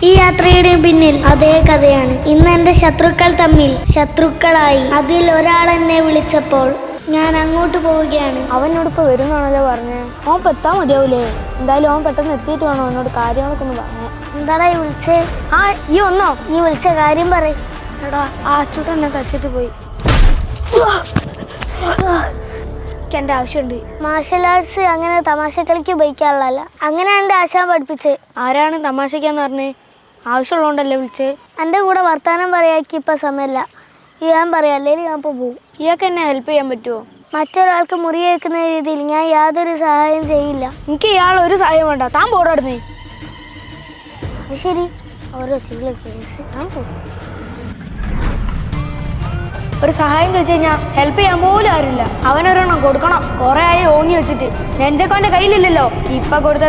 ഈ യാത്രയുടെയും പിന്നിൽ അതേ കഥയാണ്. ഇന്ന് എന്റെ ശത്രുക്കൾ തമ്മിൽ ശത്രുക്കളായി. അതിൽ ഒരാൾ എന്നെ വിളിച്ചപ്പോൾ ഞാൻ അങ്ങോട്ട് പോവുകയാണ്. അവനോടിപ്പോ വരുന്നാണല്ലോ പറഞ്ഞേ. ഓൻ പെത്താൻ മതിയാവൂലേ? എന്തായാലും ഓൻ പെട്ടെന്ന് എത്തിയിട്ട് വേണോ എന്നോട് കാര്യങ്ങളൊക്കെ ഒന്ന് പറഞ്ഞേ. എന്താടാ ഈ വിളിച്ചേ? ഈ ഒന്നോ നീ വിളിച്ച കാര്യം പറ. എടാ, ആ അച്ചൂട്ടൻ എന്നെ തച്ചിട്ട് പോയി. എനിക്ക് എൻ്റെ ആവശ്യമുണ്ട്. മാർഷൽ ആർട്സ് അങ്ങനെ തമാശ കളിക്ക് ഉപയോഗിക്കാനുള്ളതല്ല. അങ്ങനെ എൻ്റെ ആശാൻ പഠിപ്പിച്ച്. ആരാണ് തമാശക്കാന്ന് പറഞ്ഞേ? ആവശ്യമുള്ളതുകൊണ്ടല്ലേ വിളിച്ചേ? എൻ്റെ കൂടെ വർത്താനം പറയാക്കി ഇപ്പം സമയമില്ല. ഞാൻ പറയാം, അല്ലെങ്കിൽ ഞാൻ ഇപ്പോൾ പോകും. ഇയാൾക്ക് എന്നെ ഹെൽപ്പ് ചെയ്യാൻ പറ്റുമോ? മറ്റൊരാൾക്ക് മുറിയേക്കുന്ന രീതിയിൽ ഞാൻ യാതൊരു സഹായം ചെയ്യില്ല. എനിക്ക് ഇയാൾ ഒരു സഹായം വേണ്ട. താൻ പോടാടുന്നേ. ശരി, ഓരോ ചെയ്യില്ല കേസ്. ഞാൻ പോകും. ഒരു സഹായം ചോദിച്ചു കഴിഞ്ഞാൽ ഹെൽപ്പ് ചെയ്യാൻ പോലും ആരുമില്ല. അവനൊരെണ്ണം കൊടുക്കണം. കുറേ ആയി ഓങ്ങി വെച്ചിട്ട്. നെഞ്ചക്കോൻ്റെ കയ്യിലില്ലല്ലോ. ഇപ്പം കൊടുത്ത